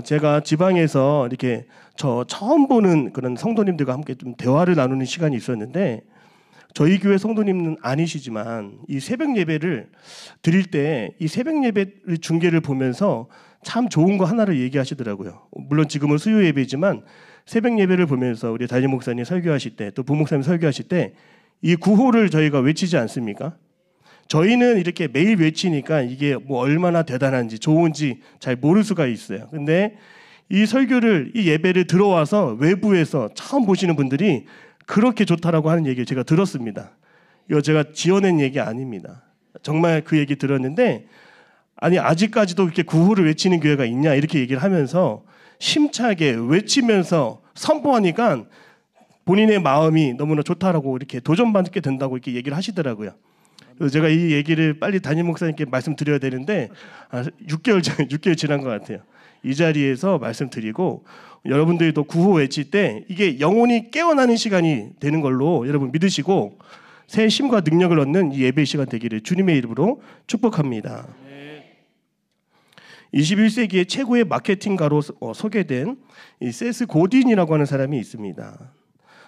제가 지방에서 이렇게 처음 보는 그런 성도님들과 함께 좀 대화를 나누는 시간이 있었는데, 저희 교회 성도님은 아니시지만 이 새벽 예배를 드릴 때 이 새벽 예배 중계를 보면서 참 좋은 거 하나를 얘기하시더라고요. 물론 지금은 수요 예배지만 새벽 예배를 보면서 우리 담임 목사님 설교하실 때, 또 부목사님 설교하실 때 이 구호를 저희가 외치지 않습니까? 저희는 이렇게 매일 외치니까 이게 뭐 얼마나 대단한지 좋은지 잘 모를 수가 있어요. 근데 이 설교를, 이 예배를 들어와서 외부에서 처음 보시는 분들이 그렇게 좋다라고 하는 얘기를 제가 들었습니다. 이거 제가 지어낸 얘기 아닙니다. 정말 그 얘기 들었는데, 아니 아직까지도 이렇게 구호를 외치는 교회가 있냐 이렇게 얘기를 하면서 심차게 외치면서 선포하니까 본인의 마음이 너무나 좋다라고 이렇게 도전받게 된다고 이렇게 얘기를 하시더라고요. 그래서 제가 이 얘기를 빨리 담임 목사님께 말씀드려야 되는데 6개월 지난 것 같아요. 이 자리에서 말씀드리고, 여러분들도 구호 외칠 때 이게 영혼이 깨어나는 시간이 되는 걸로 여러분 믿으시고 새 힘과 능력을 얻는 이 예배 시간 되기를 주님의 이름으로 축복합니다. 21세기의 최고의 마케팅가로 소개된 이 세스 고딘이라고 하는 사람이 있습니다.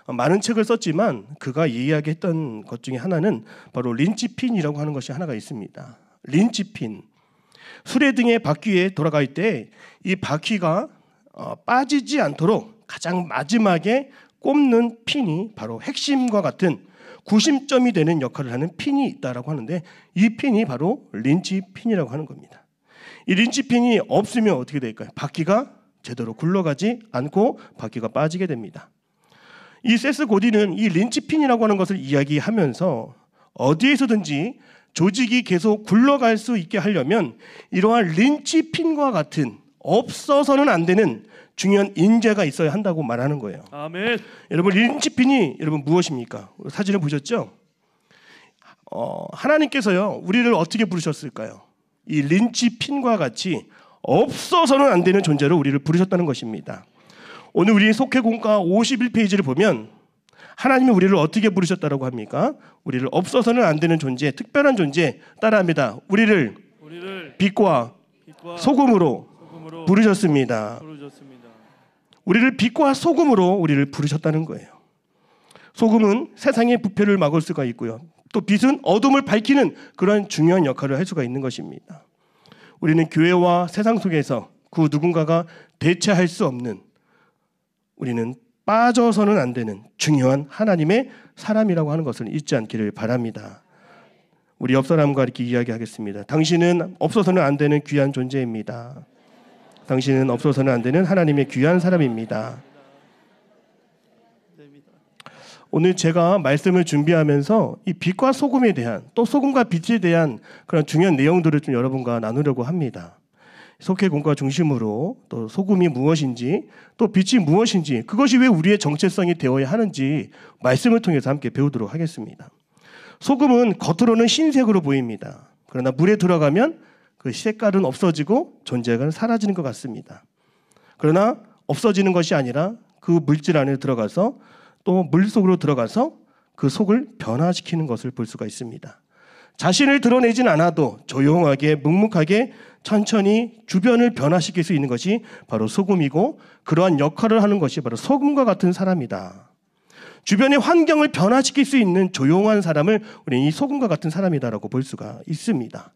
많은 책을 썼지만 그가 이야기했던 것 중에 하나는 바로 린치핀이라고 하는 것이 하나가 있습니다. 린치핀. 수레등의 바퀴에 돌아갈 때 이 바퀴가 빠지지 않도록 가장 마지막에 꼽는 핀이 바로 핵심과 같은 구심점이 되는 역할을 하는 핀이 있다라고 하는데, 이 핀이 바로 린치핀이라고 하는 겁니다. 이 린치핀이 없으면 어떻게 될까요? 바퀴가 제대로 굴러가지 않고 바퀴가 빠지게 됩니다. 이 세스 고딘은 이 린치핀이라고 하는 것을 이야기하면서 어디에서든지 조직이 계속 굴러갈 수 있게 하려면 이러한 린치핀과 같은 없어서는 안 되는 중요한 인재가 있어야 한다고 말하는 거예요. 아멘. 여러분, 린치핀이 여러분 무엇입니까? 사진을 보셨죠? 하나님께서요 우리를 어떻게 부르셨을까요? 이 린치핀과 같이 없어서는 안 되는 존재로 우리를 부르셨다는 것입니다. 오늘 우리 속회공과 51페이지를 보면 하나님이 우리를 어떻게 부르셨다고 합니까? 우리를 없어서는 안 되는 존재, 특별한 존재, 따라합니다. 우리를 빛과 소금으로 부르셨습니다. 우리를 빛과 소금으로 우리를 부르셨다는 거예요. 소금은 세상의 부패를 막을 수가 있고요. 또 빛은 어둠을 밝히는 그런 중요한 역할을 할 수가 있는 것입니다. 우리는 교회와 세상 속에서 그 누군가가 대체할 수 없는, 우리는 빠져서는 안 되는 중요한 하나님의 사람이라고 하는 것을 잊지 않기를 바랍니다. 우리 옆 사람과 이렇게 이야기하겠습니다. 당신은 없어서는 안 되는 귀한 존재입니다. 당신은 없어서는 안 되는 하나님의 귀한 사람입니다. 오늘 제가 말씀을 준비하면서 이 빛과 소금에 대한, 또 소금과 빛에 대한 그런 중요한 내용들을 좀 여러분과 나누려고 합니다. 속회공과 중심으로 또 소금이 무엇인지, 또 빛이 무엇인지, 그것이 왜 우리의 정체성이 되어야 하는지 말씀을 통해서 함께 배우도록 하겠습니다. 소금은 겉으로는 흰색으로 보입니다. 그러나 물에 들어가면 그 색깔은 없어지고 존재가 사라지는 것 같습니다. 그러나 없어지는 것이 아니라 그 물질 안에 들어가서 또 물속으로 들어가서 그 속을 변화시키는 것을 볼 수가 있습니다. 자신을 드러내진 않아도 조용하게 묵묵하게 천천히 주변을 변화시킬 수 있는 것이 바로 소금이고, 그러한 역할을 하는 것이 바로 소금과 같은 사람이다. 주변의 환경을 변화시킬 수 있는 조용한 사람을 우리는 이 소금과 같은 사람이다라고 볼 수가 있습니다.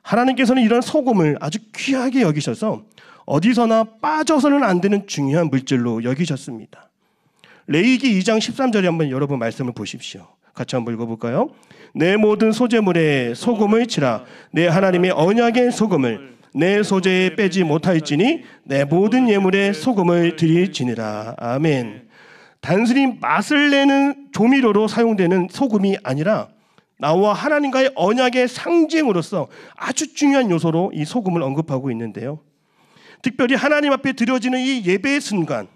하나님께서는 이런 소금을 아주 귀하게 여기셔서 어디서나 빠져서는 안 되는 중요한 물질로 여기셨습니다. 레위기 2장 13절에 한번 여러분 말씀을 보십시오. 같이 한번 읽어볼까요? 내 모든 소재물에 소금을 치라. 내 하나님의 언약의 소금을 내 소재에 빼지 못할지니 내 모든 예물에 소금을 드릴지니라. 아멘. 단순히 맛을 내는 조미료로 사용되는 소금이 아니라 나와 하나님과의 언약의 상징으로서 아주 중요한 요소로 이 소금을 언급하고 있는데요. 특별히 하나님 앞에 드려지는 이 예배의 순간,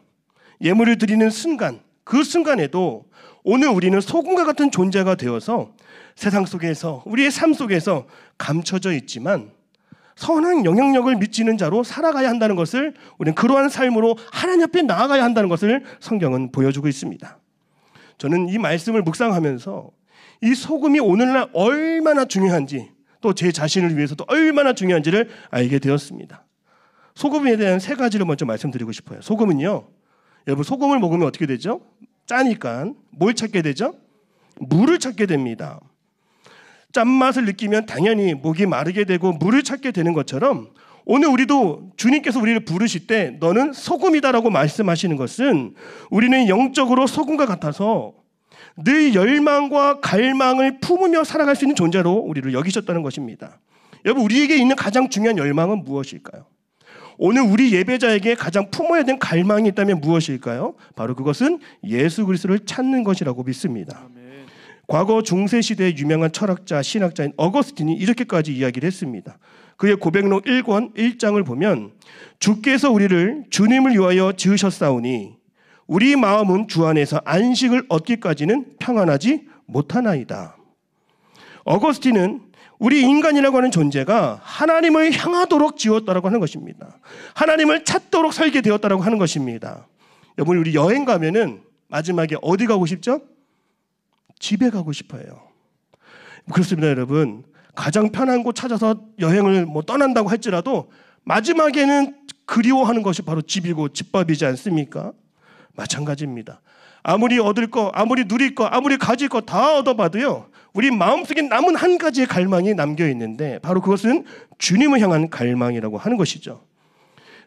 예물을 드리는 순간, 그 순간에도 오늘 우리는 소금과 같은 존재가 되어서 세상 속에서, 우리의 삶 속에서 감춰져 있지만 선한 영향력을 미치는 자로 살아가야 한다는 것을, 우리는 그러한 삶으로 하나님 앞에 나아가야 한다는 것을 성경은 보여주고 있습니다. 저는 이 말씀을 묵상하면서 이 소금이 오늘날 얼마나 중요한지, 또 제 자신을 위해서도 얼마나 중요한지를 알게 되었습니다. 소금에 대한 세 가지를 먼저 말씀드리고 싶어요. 소금은요, 여러분 소금을 먹으면 어떻게 되죠? 짜니까 뭘 찾게 되죠? 물을 찾게 됩니다. 짠맛을 느끼면 당연히 목이 마르게 되고 물을 찾게 되는 것처럼 오늘 우리도 주님께서 우리를 부르실 때 너는 소금이다라고 말씀하시는 것은 우리는 영적으로 소금과 같아서 늘 열망과 갈망을 품으며 살아갈 수 있는 존재로 우리를 여기셨다는 것입니다. 여러분, 우리에게 있는 가장 중요한 열망은 무엇일까요? 오늘 우리 예배자에게 가장 품어야 되는 갈망이 있다면 무엇일까요? 바로 그것은 예수 그리스도를 찾는 것이라고 믿습니다. 아멘. 과거 중세시대의 유명한 철학자, 신학자인 어거스틴이 이렇게까지 이야기를 했습니다. 그의 고백록 1권 1장을 보면 주께서 우리를 주님을 위하여 지으셨사오니 우리 마음은 주 안에서 안식을 얻기까지는 평안하지 못하나이다. 어거스틴은 우리 인간이라고 하는 존재가 하나님을 향하도록 지었다라고 하는 것입니다. 하나님을 찾도록 설계되었다라고 하는 것입니다. 여러분, 우리 여행 가면은 마지막에 어디 가고 싶죠? 집에 가고 싶어요. 그렇습니다, 여러분. 가장 편한 곳 찾아서 여행을 떠난다고 할지라도 마지막에는 그리워하는 것이 바로 집이고 집밥이지 않습니까? 마찬가지입니다. 아무리 얻을 거, 아무리 누릴 거, 아무리 가질 거 다 얻어봐도요, 우리 마음속에 남은 한 가지의 갈망이 남겨 있는데 바로 그것은 주님을 향한 갈망이라고 하는 것이죠.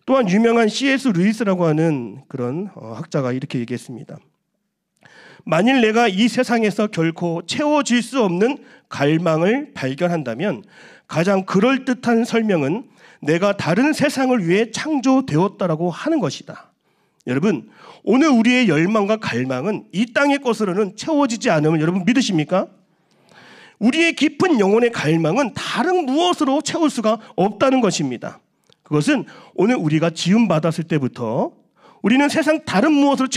또한 유명한 C.S. 루이스라고 하는 그런 학자가 이렇게 얘기했습니다. 만일 내가 이 세상에서 결코 채워질 수 없는 갈망을 발견한다면 가장 그럴듯한 설명은 내가 다른 세상을 위해 창조되었다라고 하는 것이다. 여러분, 오늘 우리의 열망과 갈망은 이 땅의 것으로는 채워지지 않으면 여러분 믿으십니까? 우리의 깊은 영혼의 갈망은 다른 무엇으로 채울 수가 없다는 것입니다. 그것은 오늘 우리가 지음받았을 때부터 우리는 세상 다른 무엇으로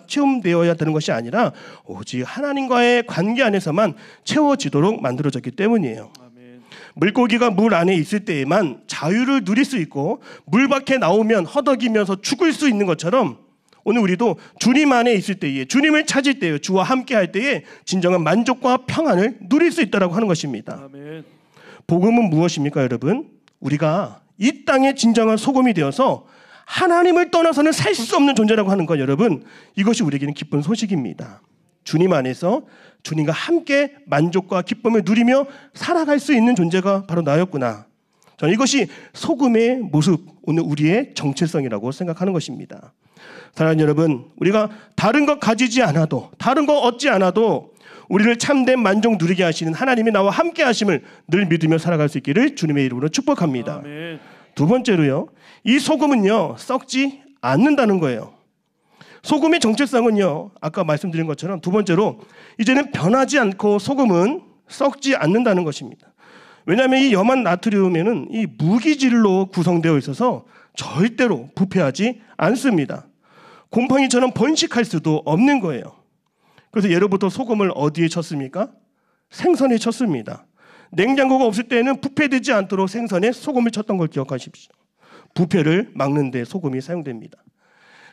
체험되어야 되는 것이 아니라 오직 하나님과의 관계 안에서만 채워지도록 만들어졌기 때문이에요. 아멘. 물고기가 물 안에 있을 때에만 자유를 누릴 수 있고 물 밖에 나오면 허덕이면서 죽을 수 있는 것처럼 오늘 우리도 주님 안에 있을 때에, 주님을 찾을 때에, 주와 함께 할 때에 진정한 만족과 평안을 누릴 수 있다고 하는 것입니다. 아멘. 복음은 무엇입니까, 여러분? 우리가 이 땅의 진정한 소금이 되어서 하나님을 떠나서는 살 수 없는 존재라고 하는 것, 여러분, 이것이 우리에게는 기쁜 소식입니다. 주님 안에서 주님과 함께 만족과 기쁨을 누리며 살아갈 수 있는 존재가 바로 나였구나. 저는 이것이 소금의 모습, 오늘 우리의 정체성이라고 생각하는 것입니다. 사랑하는 여러분, 우리가 다른 것 가지지 않아도, 다른 거 얻지 않아도 우리를 참된 만족 누리게 하시는 하나님이 나와 함께 하심을 늘 믿으며 살아갈 수 있기를 주님의 이름으로 축복합니다. 아멘. 두 번째로요, 이 소금은요 썩지 않는다는 거예요. 소금의 정체성은요, 아까 말씀드린 것처럼 두 번째로 이제는 변하지 않고 소금은 썩지 않는다는 것입니다. 왜냐하면 이 염한 나트륨에는 이 무기질로 구성되어 있어서 절대로 부패하지 않습니다. 곰팡이처럼 번식할 수도 없는 거예요. 그래서 예로부터 소금을 어디에 쳤습니까? 생선에 쳤습니다. 냉장고가 없을 때는 부패되지 않도록 생선에 소금을 쳤던 걸 기억하십시오. 부패를 막는 데 소금이 사용됩니다.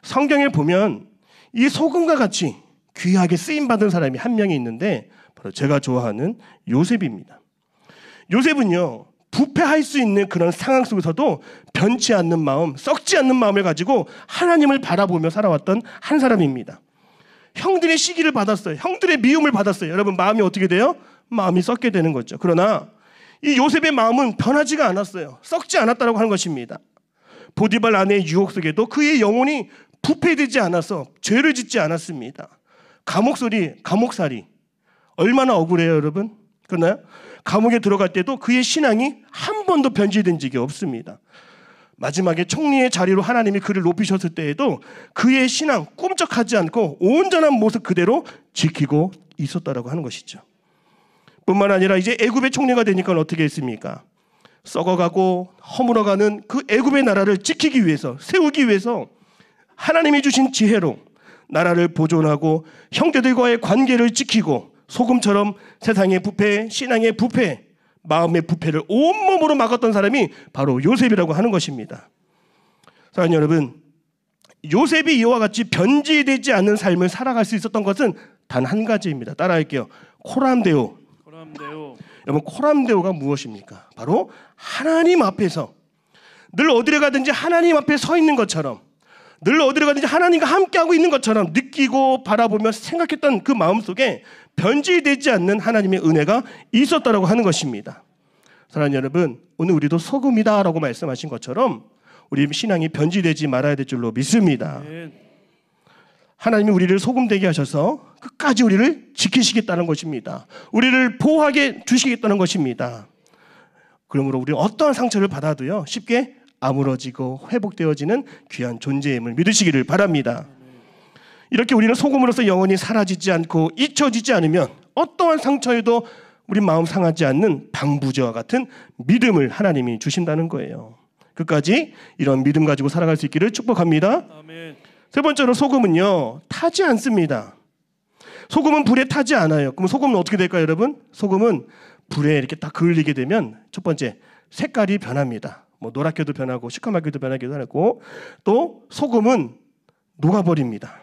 성경에 보면 이 소금과 같이 귀하게 쓰임받은 사람이 한 명이 있는데 바로 제가 좋아하는 요셉입니다. 요셉은요, 부패할 수 있는 그런 상황 속에서도 변치 않는 마음, 썩지 않는 마음을 가지고 하나님을 바라보며 살아왔던 한 사람입니다. 형들의 시기를 받았어요. 형들의 미움을 받았어요. 여러분, 마음이 어떻게 돼요? 마음이 썩게 되는 거죠. 그러나 이 요셉의 마음은 변하지가 않았어요. 썩지 않았다고 하는 것입니다. 보디발 아내의 유혹 속에도 그의 영혼이 부패되지 않아서 죄를 짓지 않았습니다. 감옥살이 얼마나 억울해요, 여러분? 그러나요? 감옥에 들어갈 때도 그의 신앙이 한 번도 변질된 적이 없습니다. 마지막에 총리의 자리로 하나님이 그를 높이셨을 때에도 그의 신앙 꿈쩍하지 않고 온전한 모습 그대로 지키고 있었다라고 하는 것이죠. 뿐만 아니라 이제 애굽의 총리가 되니까 어떻게 했습니까? 썩어가고 허물어가는 그 애굽의 나라를 지키기 위해서, 세우기 위해서 하나님이 주신 지혜로 나라를 보존하고 형제들과의 관계를 지키고 소금처럼 세상의 부패, 신앙의 부패, 마음의 부패를 온몸으로 막았던 사람이 바로 요셉이라고 하는 것입니다. 사랑하는 여러분, 요셉이 이와 같이 변질되지 않는 삶을 살아갈 수 있었던 것은 단 한 가지입니다. 따라할게요. 코람데오. 여러분, 코람데오가 무엇입니까? 바로 하나님 앞에서 늘 어디를 가든지 하나님 앞에 서 있는 것처럼, 늘 어디를 가든지 하나님과 함께하고 있는 것처럼 느끼고 바라보며 생각했던 그 마음속에 변질되지 않는 하나님의 은혜가 있었다라고 하는 것입니다. 사랑하는 여러분, 오늘 우리도 소금이다라고 말씀하신 것처럼 우리 신앙이 변질되지 말아야 될 줄로 믿습니다. 하나님이 우리를 소금되게 하셔서 끝까지 우리를 지키시겠다는 것입니다. 우리를 보호하게 주시겠다는 것입니다. 그러므로 우리는 어떠한 상처를 받아도요, 쉽게 아물어지고 회복되어지는 귀한 존재임을 믿으시기를 바랍니다. 이렇게 우리는 소금으로서 영원히 사라지지 않고 잊혀지지 않으면 어떠한 상처에도 우리 마음 상하지 않는 방부제와 같은 믿음을 하나님이 주신다는 거예요. 끝까지 이런 믿음 가지고 살아갈 수 있기를 축복합니다. 아멘. 세 번째로 소금은요, 타지 않습니다. 소금은 불에 타지 않아요. 그럼 소금은 어떻게 될까요, 여러분? 소금은 불에 이렇게 딱 그을리게 되면 첫 번째, 색깔이 변합니다. 뭐 노랗게도 변하고 시커멓게도 변하기도 하고, 또 소금은 녹아버립니다.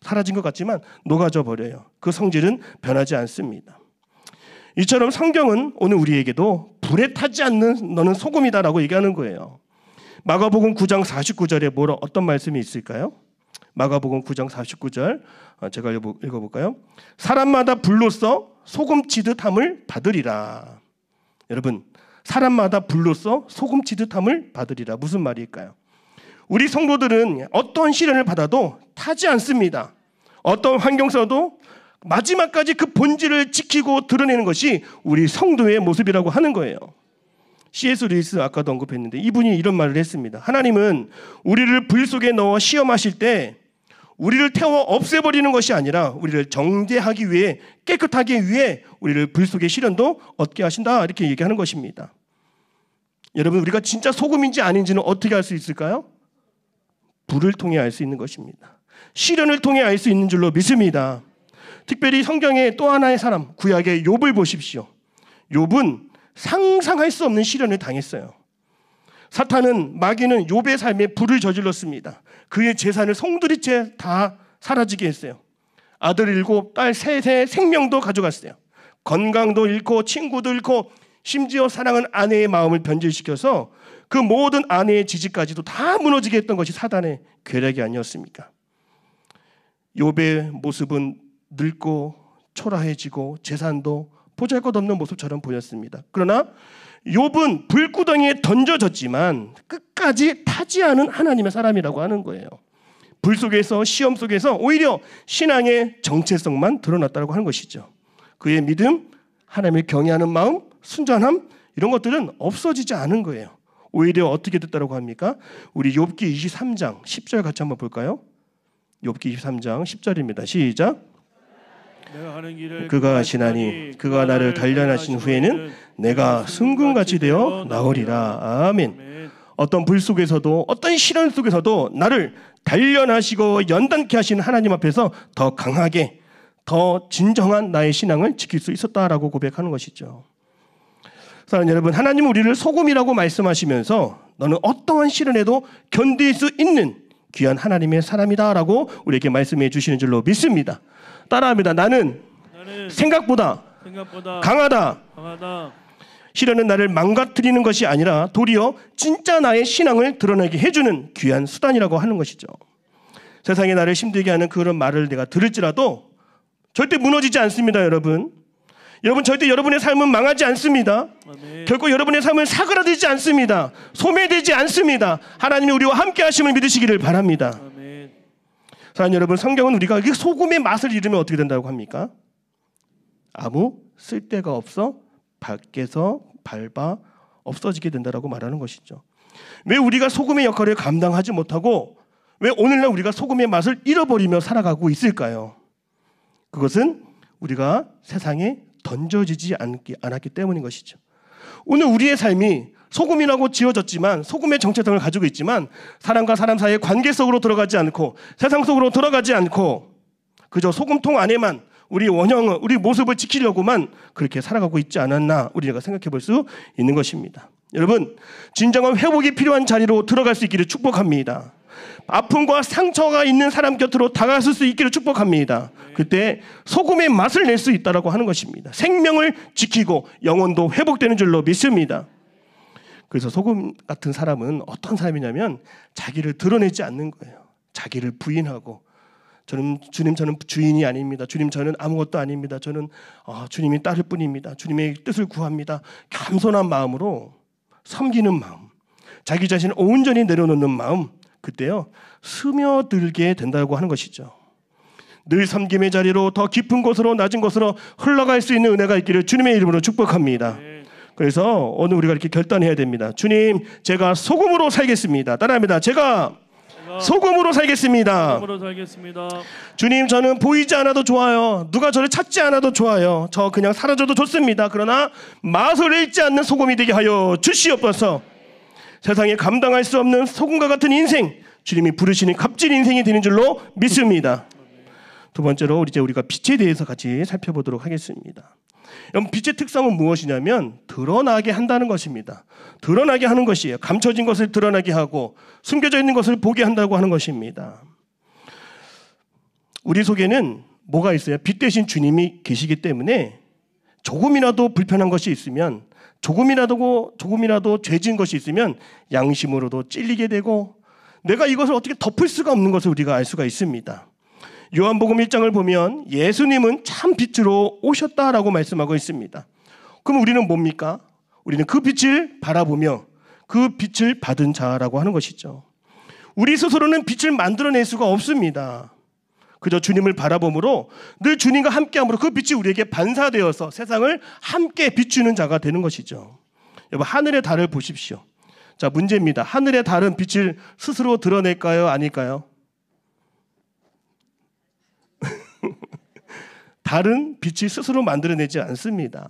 사라진 것 같지만 녹아져 버려요. 그 성질은 변하지 않습니다. 이처럼 성경은 오늘 우리에게도 불에 타지 않는 너는 소금이다라고 얘기하는 거예요. 마가복음 9장 49절에 어떤 말씀이 있을까요? 마가복음 9장 49절 제가 읽어볼까요? 사람마다 불로써 소금 치듯 함을 받으리라. 여러분, 사람마다 불로써 소금 치듯 함을 받으리라. 무슨 말일까요? 우리 성도들은 어떤 시련을 받아도 타지 않습니다. 어떤 환경 속에도 마지막까지 그 본질을 지키고 드러내는 것이 우리 성도의 모습이라고 하는 거예요. C.S. 루이스 아까도 언급했는데 이분이 이런 말을 했습니다. 하나님은 우리를 불 속에 넣어 시험하실 때 우리를 태워 없애버리는 것이 아니라 우리를 정죄하기 위해, 깨끗하기 위해 우리를 불 속의 시련도 얻게 하신다, 이렇게 얘기하는 것입니다. 여러분, 우리가 진짜 소금인지 아닌지는 어떻게 알 수 있을까요? 불을 통해 알 수 있는 것입니다. 시련을 통해 알 수 있는 줄로 믿습니다. 특별히 성경의 또 하나의 사람, 구약의 욥을 보십시오. 욥은 상상할 수 없는 시련을 당했어요. 사탄은, 마귀는 욥의 삶에 불을 저질렀습니다. 그의 재산을 송두리째 다 사라지게 했어요. 아들 7, 딸 3의 생명도 가져갔어요. 건강도 잃고 친구도 잃고 심지어 사랑하는 아내의 마음을 변질시켜서 그 모든 아내의 지지까지도 다 무너지게 했던 것이 사단의 괴력이 아니었습니까? 욥의 모습은 늙고 초라해지고 재산도 보잘것없는 모습처럼 보였습니다. 그러나 욥은 불구덩이에 던져졌지만 끝까지 타지 않은 하나님의 사람이라고 하는 거예요. 불 속에서, 시험 속에서 오히려 신앙의 정체성만 드러났다고 하는 것이죠. 그의 믿음, 하나님을 경외하는 마음, 순전함, 이런 것들은 없어지지 않은 거예요. 오히려 어떻게 됐다고 합니까? 우리 욥기 23장 10절 같이 한번 볼까요? 욥기 23장 10절입니다. 시작. 그가 하시나니 그가 나를 단련하신 후에는 내가 승금같이 되어 나오리라. 아멘. 어떤 불 속에서도, 어떤 시련 속에서도 나를 단련하시고 연단케 하신 하나님 앞에서 더 강하게, 더 진정한 나의 신앙을 지킬 수 있었다라고 고백하는 것이죠. 사랑하는 여러분, 하나님은 우리를 소금이라고 말씀하시면서 너는 어떠한 시련에도 견딜 수 있는 귀한 하나님의 사람이다라고 우리에게 말씀해 주시는 줄로 믿습니다. 따라합니다. 나는 생각보다 강하다. 시련은 나를 망가뜨리는 것이 아니라 도리어 진짜 나의 신앙을 드러내게 해주는 귀한 수단이라고 하는 것이죠. 세상에 나를 힘들게 하는 그런 말을 내가 들을지라도 절대 무너지지 않습니다. 여러분 절대 여러분의 삶은 망하지 않습니다. 아멘. 결코 여러분의 삶은 사그라들지 않습니다. 소멸되지 않습니다. 하나님이 우리와 함께 하심을 믿으시기를 바랍니다. 아멘. 사랑하는 여러분, 성경은 우리가 이 소금의 맛을 잃으면 어떻게 된다고 합니까? 아무 쓸데가 없어 밖에서 밟아 없어지게 된다고 말하는 것이죠. 왜 우리가 소금의 역할을 감당하지 못하고 왜 오늘날 우리가 소금의 맛을 잃어버리며 살아가고 있을까요? 그것은 우리가 세상에 던져지지 않았기 때문인 것이죠. 오늘 우리의 삶이 소금이라고 지어졌지만, 소금의 정체성을 가지고 있지만 사람과 사람 사이의 관계 속으로 들어가지 않고 세상 속으로 들어가지 않고 그저 소금통 안에만 우리 원형을, 우리 모습을 지키려고만 그렇게 살아가고 있지 않았나 우리가 생각해 볼 수 있는 것입니다. 여러분, 진정한 회복이 필요한 자리로 들어갈 수 있기를 축복합니다. 아픔과 상처가 있는 사람 곁으로 다가설 수 있기를 축복합니다. 그때 소금의 맛을 낼 수 있다고 하는 것입니다. 생명을 지키고 영혼도 회복되는 줄로 믿습니다. 그래서 소금 같은 사람은 어떤 사람이냐면 자기를 드러내지 않는 거예요. 자기를 부인하고 주님 저는 주인이 아닙니다. 주님 저는 아무것도 아닙니다. 저는 주님이 따를 뿐입니다. 주님의 뜻을 구합니다. 겸손한 마음으로 섬기는 마음, 자기 자신을 온전히 내려놓는 마음, 그때요 스며들게 된다고 하는 것이죠. 늘 섬김의 자리로 더 깊은 곳으로 낮은 곳으로 흘러갈 수 있는 은혜가 있기를 주님의 이름으로 축복합니다. 그래서 오늘 우리가 이렇게 결단해야 됩니다. 주님, 제가 소금으로 살겠습니다. 따라합니다. 제가 소금으로 살겠습니다. 주님, 저는 보이지 않아도 좋아요. 누가 저를 찾지 않아도 좋아요. 저 그냥 사라져도 좋습니다. 그러나 맛을 잃지 않는 소금이 되게 하여 주시옵소서. 세상에 감당할 수 없는 소금과 같은 인생, 주님이 부르시는 값진 인생이 되는 줄로 믿습니다. 두 번째로 이제 우리가 빛에 대해서 같이 살펴보도록 하겠습니다. 여러분, 빛의 특성은 무엇이냐면 드러나게 한다는 것입니다. 드러나게 하는 것이에요. 감춰진 것을 드러나게 하고 숨겨져 있는 것을 보게 한다고 하는 것입니다. 우리 속에는 뭐가 있어요? 빛 대신 주님이 계시기 때문에 조금이라도 불편한 것이 있으면, 조금이라도 죄진 것이 있으면 양심으로도 찔리게 되고 내가 이것을 어떻게 덮을 수가 없는 것을 우리가 알 수가 있습니다. 요한복음 1장을 보면 예수님은 참 빛으로 오셨다라고 말씀하고 있습니다. 그럼 우리는 뭡니까? 우리는 그 빛을 바라보며 그 빛을 받은 자라고 하는 것이죠. 우리 스스로는 빛을 만들어낼 수가 없습니다. 그저 주님을 바라봄으로 늘 주님과 함께함으로 그 빛이 우리에게 반사되어서 세상을 함께 비추는 자가 되는 것이죠. 여러분, 하늘의 달을 보십시오. 자, 문제입니다. 하늘의 달은 빛을 스스로 드러낼까요? 아닐까요? 달은 빛을 스스로 만들어내지 않습니다.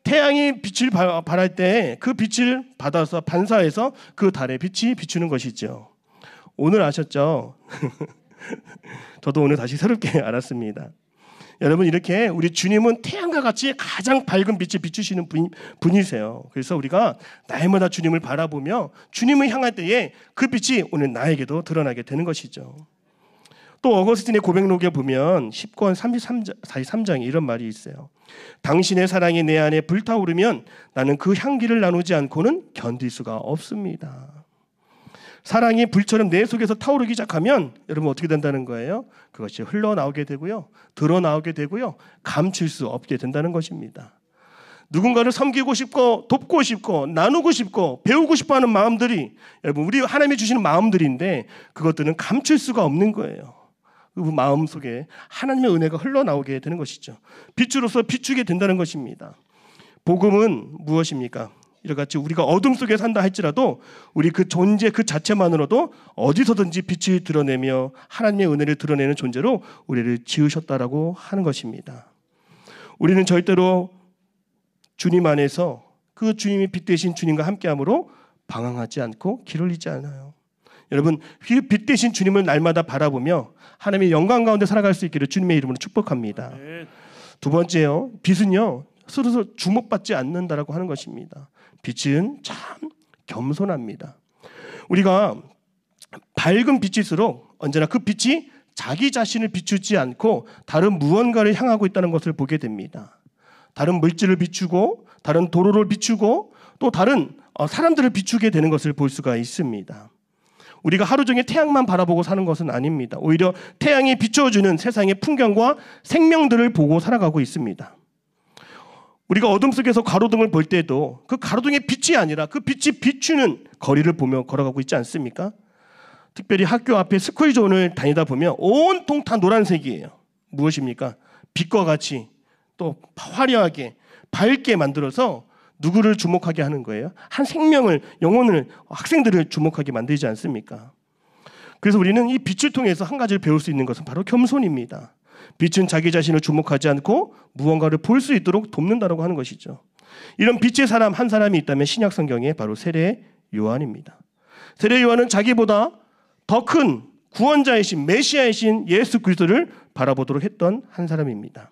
태양이 빛을 발할 때 그 빛을 받아서 반사해서 그 달의 빛이 비추는 것이죠. 오늘 아셨죠? 저도 오늘 다시 새롭게 알았습니다. 여러분, 이렇게 우리 주님은 태양과 같이 가장 밝은 빛을 비추시는 분이세요. 그래서 우리가 날마다 주님을 바라보며 주님을 향할 때에 그 빛이 오늘 나에게도 드러나게 되는 것이죠. 또 어거스틴의 고백록에 보면 10권 43장에 이런 말이 있어요. 당신의 사랑이 내 안에 불타오르면 나는 그 향기를 나누지 않고는 견딜 수가 없습니다. 사랑이 불처럼 내 속에서 타오르기 시작하면 여러분 어떻게 된다는 거예요? 그것이 흘러나오게 되고요, 드러나오게 되고요, 감출 수 없게 된다는 것입니다. 누군가를 섬기고 싶고 돕고 싶고 나누고 싶고 배우고 싶어하는 마음들이 여러분 우리 하나님이 주시는 마음들인데 그것들은 감출 수가 없는 거예요. 그 마음 속에 하나님의 은혜가 흘러나오게 되는 것이죠. 빛으로서 비추게 된다는 것입니다. 복음은 무엇입니까? 이같이 우리가 어둠 속에 산다 할지라도 우리 그 존재 그 자체만으로도 어디서든지 빛을 드러내며 하나님의 은혜를 드러내는 존재로 우리를 지으셨다라고 하는 것입니다. 우리는 절대로 주님 안에서 그 주님이 빛 대신 주님과 함께함으로 방황하지 않고 길 흘리지 않아요. 여러분, 빛 대신 주님을 날마다 바라보며 하나님의 영광 가운데 살아갈 수 있기를 주님의 이름으로 축복합니다. 두 번째요, 빛은요 스스로 주목받지 않는다라고 하는 것입니다. 빛은 참 겸손합니다. 우리가 밝은 빛일수록 언제나 그 빛이 자기 자신을 비추지 않고 다른 무언가를 향하고 있다는 것을 보게 됩니다. 다른 물질을 비추고 다른 도로를 비추고 또 다른 사람들을 비추게 되는 것을 볼 수가 있습니다. 우리가 하루 종일 태양만 바라보고 사는 것은 아닙니다. 오히려 태양이 비춰주는 세상의 풍경과 생명들을 보고 살아가고 있습니다. 우리가 어둠 속에서 가로등을 볼 때도 그 가로등의 빛이 아니라 그 빛이 비추는 거리를 보며 걸어가고 있지 않습니까? 특별히 학교 앞에 스쿨존을 다니다 보면 온통 다 노란색이에요. 무엇입니까? 빛과 같이 또 화려하게 밝게 만들어서 누구를 주목하게 하는 거예요? 한 생명을, 영혼을, 학생들을 주목하게 만들지 않습니까? 그래서 우리는 이 빛을 통해서 한 가지를 배울 수 있는 것은 바로 겸손입니다. 빛은 자기 자신을 주목하지 않고 무언가를 볼 수 있도록 돕는다라고 하는 것이죠. 이런 빛의 사람 한 사람이 있다면 신약 성경에 바로 세례 요한입니다. 세례 요한은 자기보다 더 큰 구원자이신 메시아이신 예수 그리스도를 바라보도록 했던 한 사람입니다.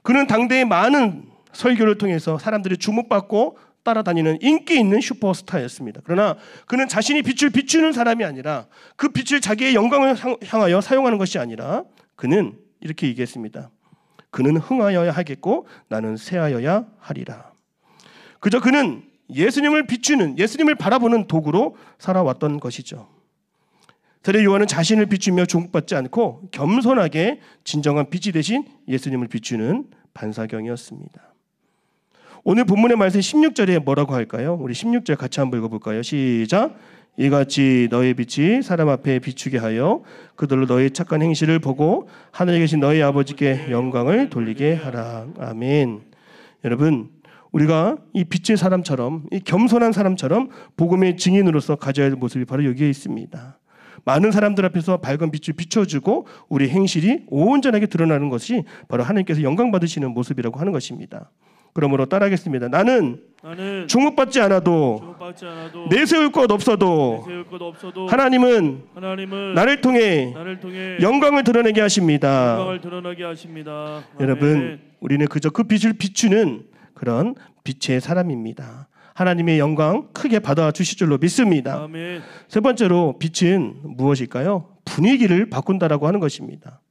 그는 당대의 많은 설교를 통해서 사람들이 주목받고 따라다니는 인기 있는 슈퍼스타였습니다. 그러나 그는 자신이 빛을 비추는 사람이 아니라 그 빛을 자기의 영광을 향하여 사용하는 것이 아니라 그는 이렇게 얘기했습니다. 그는 흥하여야 하겠고 나는 쇠하여야 하리라. 그저 그는 예수님을 비추는, 예수님을 바라보는 도구로 살아왔던 것이죠. 세례 요한은 자신을 비추며 주목받지 않고 겸손하게 진정한 빛이 되신 예수님을 비추는 반사경이었습니다. 오늘 본문의 말씀 16절에 뭐라고 할까요? 우리 16절 같이 한번 읽어볼까요? 시작. 이같이 너의 빛이 사람 앞에 비추게 하여 그들로 너의 착한 행실을 보고 하늘에 계신 너희 아버지께 영광을 돌리게 하라. 아멘. 여러분, 우리가 이 빛의 사람처럼, 이 겸손한 사람처럼 복음의 증인으로서 가져야 할 모습이 바로 여기에 있습니다. 많은 사람들 앞에서 밝은 빛을 비춰주고 우리 행실이 온전하게 드러나는 것이 바로 하나님께서 영광 받으시는 모습이라고 하는 것입니다. 그러므로 따라하겠습니다. 나는 주목받지 않아도 내세울 것 없어도 하나님은 나를 통해 영광을 드러내게 하십니다. 여러분, 우리는 그저 그 빛을 비추는 그런 빛의 사람입니다. 하나님의 영광 크게 받아주실 줄로 믿습니다. 아멘. 세 번째로 빛은 무엇일까요? 분위기를 바꾼다라고 하는 것입니다.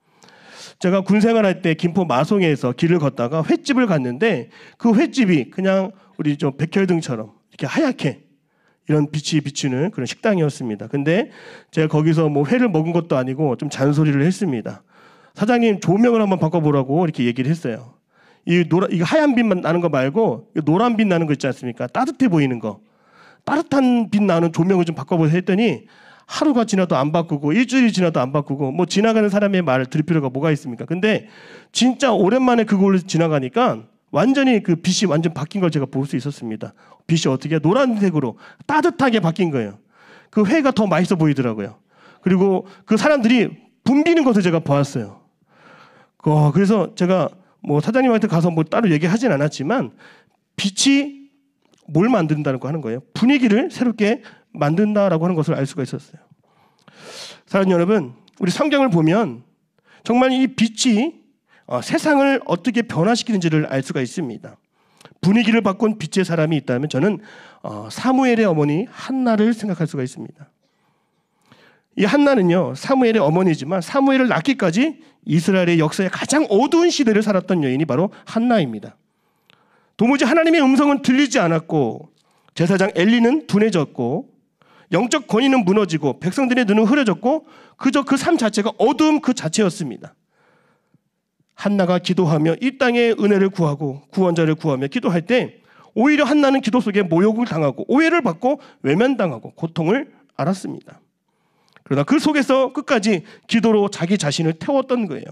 제가 군 생활할 때 김포 마송에서 길을 걷다가 횟집을 갔는데 그 횟집이 그냥 우리 좀 백혈등처럼 이렇게 하얗게 이런 빛이 비추는 그런 식당이었습니다. 근데 제가 거기서 뭐 회를 먹은 것도 아니고 좀 잔소리를 했습니다. 사장님 조명을 한번 바꿔보라고 이렇게 얘기를 했어요. 이거 하얀 빛만 나는 거 말고 노란 빛 나는 거 있지 않습니까? 따뜻해 보이는 거. 따뜻한 빛 나는 조명을 좀 바꿔보세요 했더니 하루가 지나도 안 바꾸고 일주일이 지나도 안 바꾸고 뭐 지나가는 사람의 말을 들을 필요가 뭐가 있습니까? 근데 진짜 오랜만에 그걸로 지나가니까 완전히 그 빛이 완전 바뀐 걸 제가 볼 수 있었습니다. 빛이 어떻게 노란색으로 따뜻하게 바뀐 거예요. 그 회가 더 맛있어 보이더라고요. 그리고 그 사람들이 붐비는 것을 제가 보았어요. 그래서 제가 뭐 사장님한테 가서 뭐 따로 얘기하진 않았지만 빛이 뭘 만든다는 거 하는 거예요. 분위기를 새롭게 만든다라고 하는 것을 알 수가 있었어요. 사랑하는 여러분, 우리 성경을 보면 정말 이 빛이 세상을 어떻게 변화시키는지를 알 수가 있습니다. 분위기를 바꾼 빛의 사람이 있다면 저는 사무엘의 어머니 한나를 생각할 수가 있습니다. 이 한나는요, 사무엘의 어머니지만 사무엘을 낳기까지 이스라엘의 역사의 가장 어두운 시대를 살았던 여인이 바로 한나입니다. 도무지 하나님의 음성은 들리지 않았고 제사장 엘리는 둔해졌고 영적 권위는 무너지고 백성들의 눈은 흐려졌고 그저 그 삶 자체가 어두움 그 자체였습니다. 한나가 기도하며 이 땅의 은혜를 구하고 구원자를 구하며 기도할 때 오히려 한나는 기도 속에 모욕을 당하고 오해를 받고 외면당하고 고통을 알았습니다. 그러나 그 속에서 끝까지 기도로 자기 자신을 태웠던 거예요.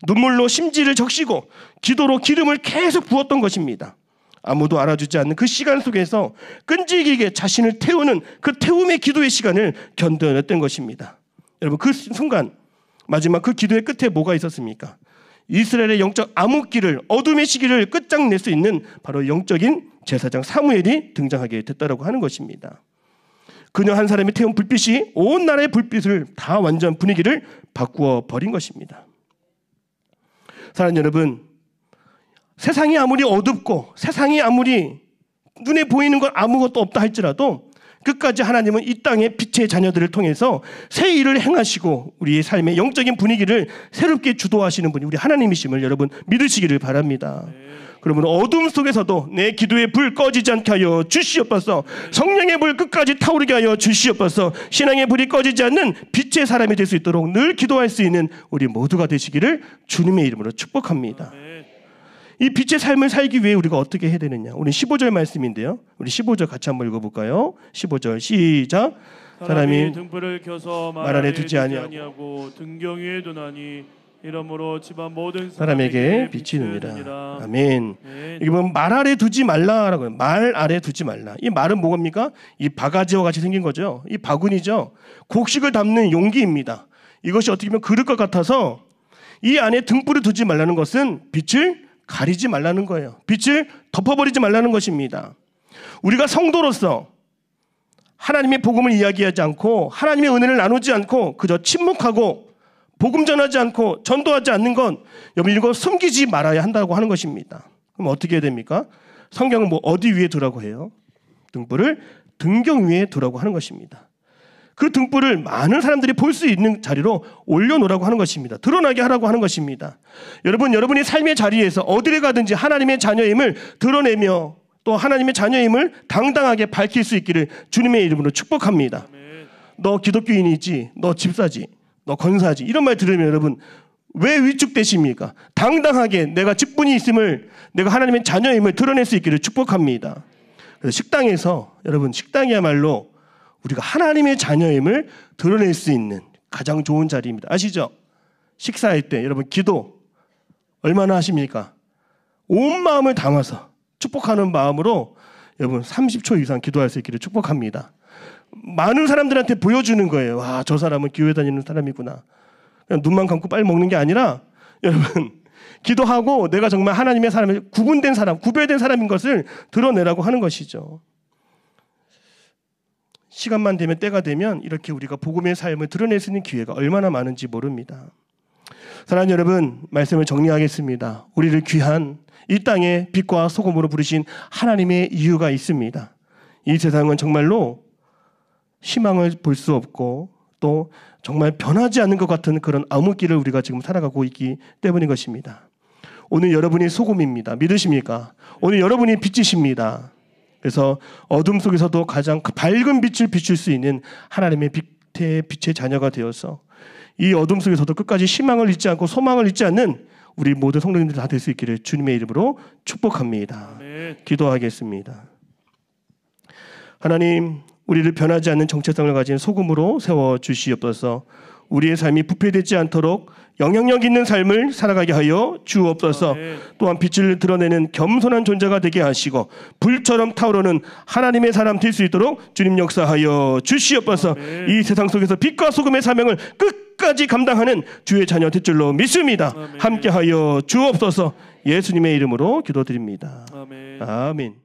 눈물로 심지를 적시고 기도로 기름을 계속 부었던 것입니다. 아무도 알아주지 않는 그 시간 속에서 끈질기게 자신을 태우는 그 태움의 기도의 시간을 견뎌냈던 것입니다. 여러분, 그 순간 마지막 그 기도의 끝에 뭐가 있었습니까? 이스라엘의 영적 암흑기를 어둠의 시기를 끝장낼 수 있는 바로 영적인 제사장 사무엘이 등장하게 됐다라고 하는 것입니다. 그녀 한 사람이 태운 불빛이 온 나라의 불빛을 다 완전 분위기를 바꾸어 버린 것입니다. 사랑하는 여러분, 세상이 아무리 어둡고 세상이 아무리 눈에 보이는 건 아무것도 없다 할지라도 끝까지 하나님은 이 땅의 빛의 자녀들을 통해서 새 일을 행하시고 우리의 삶의 영적인 분위기를 새롭게 주도하시는 분이 우리 하나님이심을 여러분 믿으시기를 바랍니다. 그러면 어둠 속에서도 내 기도의 불 꺼지지 않게 하여 주시옵소서. 성령의 불 끝까지 타오르게 하여 주시옵소서. 신앙의 불이 꺼지지 않는 빛의 사람이 될 수 있도록 늘 기도할 수 있는 우리 모두가 되시기를 주님의 이름으로 축복합니다. 이 빛의 삶을 살기 위해 우리가 어떻게 해야 되느냐? 우리 15절 말씀인데요. 우리 15절 같이 한번 읽어볼까요? 15절 시작. 사람이 등불을 켜서 말 아래 두지 아니하고 등경 위에 두나니 이러므로 집안 모든 사람에게 비치느니라. 아멘. 이게 보면 말 아래 두지 말라라고요. 말 아래 두지 말라. 이 말은 뭐입니까? 이 바가지와 같이 생긴 거죠. 이 바구니죠. 곡식을 담는 용기입니다. 이것이 어떻게 보면 그릇과 같아서 이 안에 등불을 두지 말라는 것은 빛을 가리지 말라는 거예요. 빛을 덮어버리지 말라는 것입니다. 우리가 성도로서 하나님의 복음을 이야기하지 않고 하나님의 은혜를 나누지 않고 그저 침묵하고 복음 전하지 않고 전도하지 않는 건 여러분 이거 숨기지 말아야 한다고 하는 것입니다. 그럼 어떻게 해야 됩니까? 성경은 뭐 어디 위에 두라고 해요? 등불을 등경 위에 두라고 하는 것입니다. 그 등불을 많은 사람들이 볼 수 있는 자리로 올려놓으라고 하는 것입니다. 드러나게 하라고 하는 것입니다. 여러분, 여러분이 삶의 자리에서 어디를 가든지 하나님의 자녀임을 드러내며 또 하나님의 자녀임을 당당하게 밝힐 수 있기를 주님의 이름으로 축복합니다. 아멘. 너 기독교인이지, 너 집사지, 너 권사지, 이런 말 들으면 여러분 왜 위축되십니까? 당당하게 내가 직분이 있음을, 내가 하나님의 자녀임을 드러낼 수 있기를 축복합니다. 그래서 식당에서, 여러분 식당이야말로 우리가 하나님의 자녀임을 드러낼 수 있는 가장 좋은 자리입니다. 아시죠? 식사할 때 여러분 기도 얼마나 하십니까? 온 마음을 담아서 축복하는 마음으로 여러분 30초 이상 기도할 수 있기를 축복합니다. 많은 사람들한테 보여주는 거예요. 와, 저 사람은 교회 다니는 사람이구나. 그냥 눈만 감고 빨리 먹는 게 아니라 여러분 기도하고 내가 정말 하나님의 사람을 구분된 사람, 구별된 사람인 것을 드러내라고 하는 것이죠. 시간만 되면, 때가 되면 이렇게 우리가 복음의 삶을 드러낼 수 있는 기회가 얼마나 많은지 모릅니다. 사랑하는 여러분, 말씀을 정리하겠습니다. 우리를 귀한 이 땅의 빛과 소금으로 부르신 하나님의 이유가 있습니다. 이 세상은 정말로 희망을 볼 수 없고 또 정말 변하지 않는 것 같은 그런 암흑길을 우리가 지금 살아가고 있기 때문인 것입니다. 오늘 여러분이 소금입니다. 믿으십니까? 오늘 여러분이 빛이십니다. 그래서 어둠 속에서도 가장 밝은 빛을 비출 수 있는 하나님의 빛의 자녀가 되어서 이 어둠 속에서도 끝까지 희망을 잊지 않고 소망을 잊지 않는 우리 모든 성도님들 다 될 수 있기를 주님의 이름으로 축복합니다. 아멘. 기도하겠습니다. 하나님, 우리를 변하지 않는 정체성을 가진 소금으로 세워주시옵소서. 우리의 삶이 부패되지 않도록 영향력 있는 삶을 살아가게 하여 주옵소서. 아멘. 또한 빛을 드러내는 겸손한 존재가 되게 하시고 불처럼 타오르는 하나님의 사람 될 수 있도록 주님 역사하여 주시옵소서. 아멘. 이 세상 속에서 빛과 소금의 사명을 끝까지 감당하는 주의 자녀 될 줄로 믿습니다. 아멘. 함께하여 주옵소서. 예수님의 이름으로 기도드립니다. 아멘. 아멘.